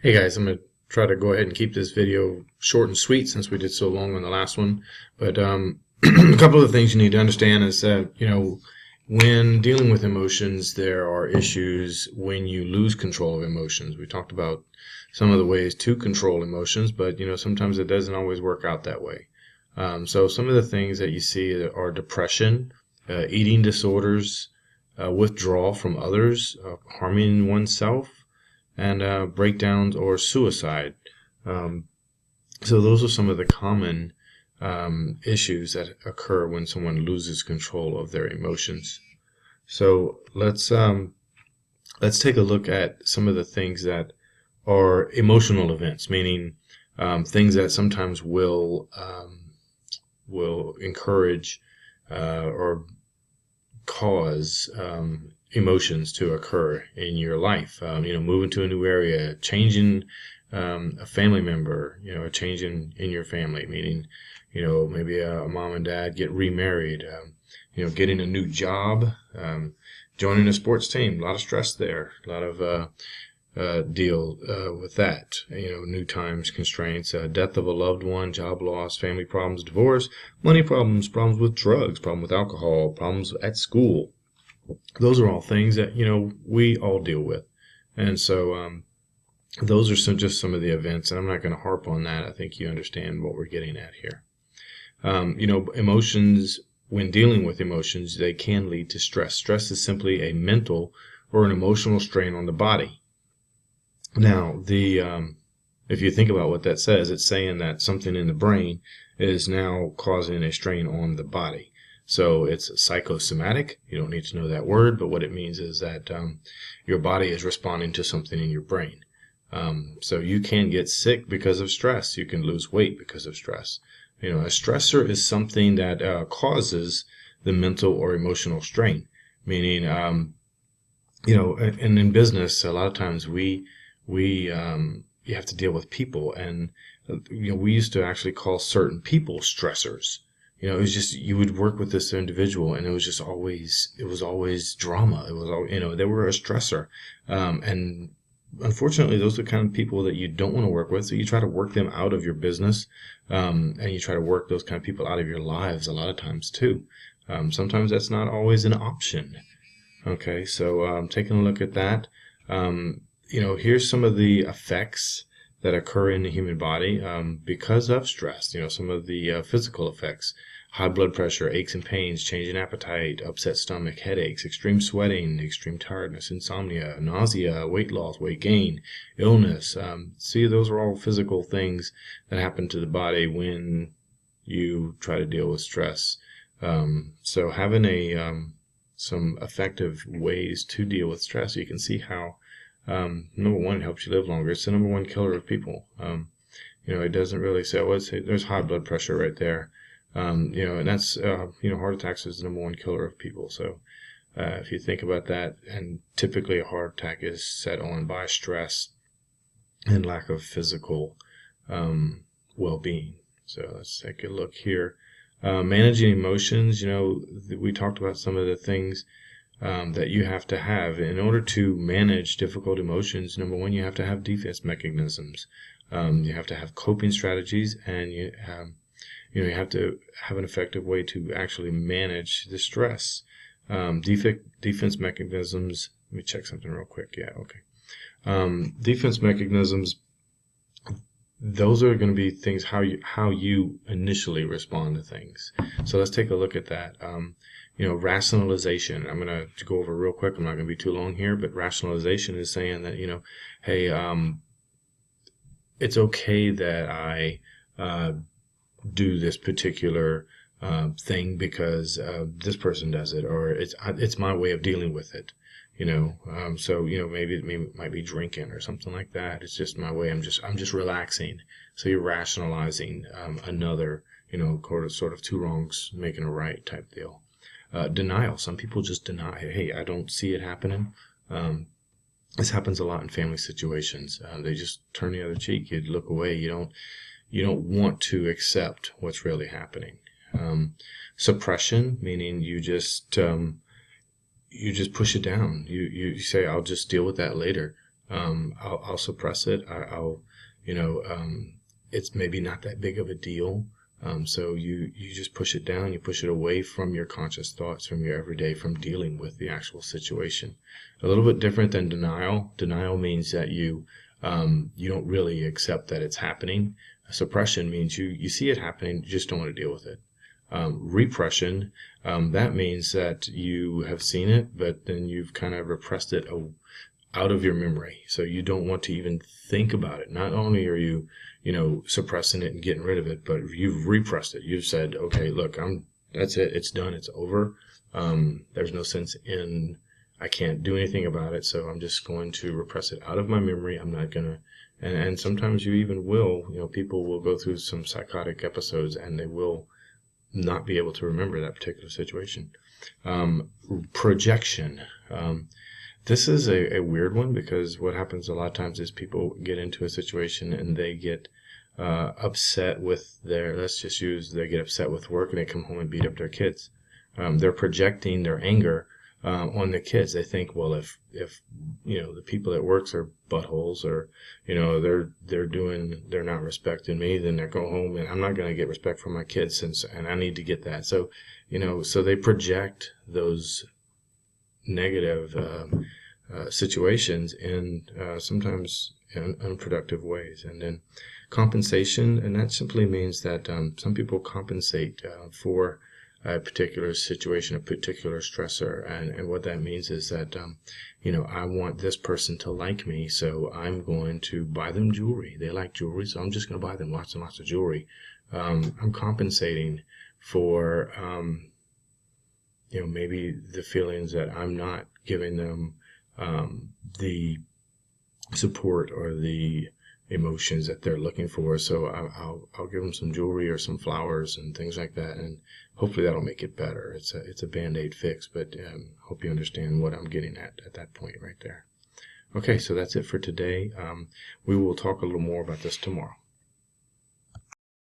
Hey guys, I'm going to try to go ahead and keep this video short and sweet since we did so long on the last one. But a couple of things you need to understand is that, when dealing with emotions, there are issues when you lose control of emotions. We talked about some of the ways to control emotions, but, sometimes it doesn't always work out that way. So some of the things that you see are depression, eating disorders, withdrawal from others, harming oneself, and breakdowns or suicide. Um, so those are some of the common issues that occur when someone loses control of their emotions. So let's take a look at some of the things that are emotional events, meaning things that sometimes will encourage or cause emotions to occur in your life. Moving to a new area, changing a family member, a change in your family, meaning, maybe a mom and dad get remarried, getting a new job, joining a sports team, a lot of stress there, a lot of deal with that. New times, constraints, death of a loved one, job loss, family problems, divorce, money problems, problems with drugs, problem with alcohol, problems at school. Those are all things that we all deal with, and so those are just some of the events. And I'm not going to harp on that. I think you understand what we're getting at here. Emotions. When dealing with emotions, they can lead to stress. Stress is simply a mental or an emotional strain on the body. Now, if you think about what that says, it's saying that something in the brain is now causing a strain on the body. So it's psychosomatic. You don't need to know that word, but what it means is that your body is responding to something in your brain. So you can get sick because of stress. You can lose weight because of stress. A stressor is something that causes the mental or emotional strain, meaning, and in business, a lot of times you have to deal with people, and we used to actually call certain people stressors. It was just you would work with this individual, and it was always drama. It was all they were a stressor, and unfortunately, those are the kind of people that you don't want to work with. So you try to work them out of your business, and you try to work those kind of people out of your lives a lot of times too. Sometimes that's not always an option. Okay, so taking a look at that. Here's some of the effects that occur in the human body because of stress. Some of the physical effects: high blood pressure, aches and pains, change in appetite, upset stomach, headaches, extreme sweating, extreme tiredness, insomnia, nausea, weight loss, weight gain, illness. See, those are all physical things that happen to the body when you try to deal with stress. So having some effective ways to deal with stress, you can see how number one, it helps you live longer. It's the number one killer of people. It doesn't really say, well, there's high blood pressure right there. And that's, heart attacks is the number one killer of people. So if you think about that, and typically a heart attack is set on by stress and lack of physical well-being. So let's take a look here. Managing emotions, we talked about some of the things that you have to have in order to manage difficult emotions. Number one, you have to have defense mechanisms. You have to have coping strategies, and you have to have an effective way to actually manage the stress. Defense mechanisms. Let me check something real quick. Yeah, okay. Defense mechanisms. Those are going to be things how you initially respond to things. So let's take a look at that. Rationalization. I'm going to go over real quick. I'm not going to be too long here, but rationalization is saying that, hey, it's okay that I do this particular thing because this person does it, or it's my way of dealing with it. So maybe it might be drinking or something like that. It's just my way. I'm just relaxing. So you're rationalizing another, sort of two wrongs making a right type deal. Denial. Some people just deny. Hey, I don't see it happening. This happens a lot in family situations. They just turn the other cheek. You look away. You don't want to accept what's really happening. Suppression, meaning you just push it down. You say, I'll just deal with that later. I'll suppress it. I'll, you know, it's maybe not that big of a deal. So you just push it down, you push it away from your conscious thoughts, from your everyday, from dealing with the actual situation. A little bit different than denial. Denial means that you don't really accept that it's happening. Suppression means you see it happening, you just don't want to deal with it. Repression, that means that you have seen it, but then you've kind of repressed it out of your memory. So you don't want to even think about it. Not only are you, suppressing it and getting rid of it, but you've repressed it. You've said, okay, look, that's it. It's done. It's over. There's no sense I can't do anything about it. So I'm just going to repress it out of my memory. I'm not going to, and sometimes you even will, people will go through some psychotic episodes and they will not be able to remember that particular situation. Projection. This is a weird one, because what happens a lot of times is people get into a situation and they get upset with they get upset with work and they come home and beat up their kids. They're projecting their anger on the kids. They think, well, if the people at work are buttholes, or they're not respecting me, then they go home and I'm not going to get respect from my kids, and I need to get that. So so they project those negative situations in sometimes in unproductive ways. And then compensation, and that simply means that some people compensate for a particular situation, a particular stressor, and what that means is that I want this person to like me, so I'm going to buy them jewelry. They like jewelry, so I'm just going to buy them lots and lots of jewelry. I'm compensating for maybe the feelings that I'm not giving them the support or the emotions that they're looking for. So I'll give them some jewelry or some flowers and things like that, and hopefully that'll make it better. It's a Band-Aid fix, but hope you understand what I'm getting at that point right there. Okay, so that's it for today. We will talk a little more about this tomorrow.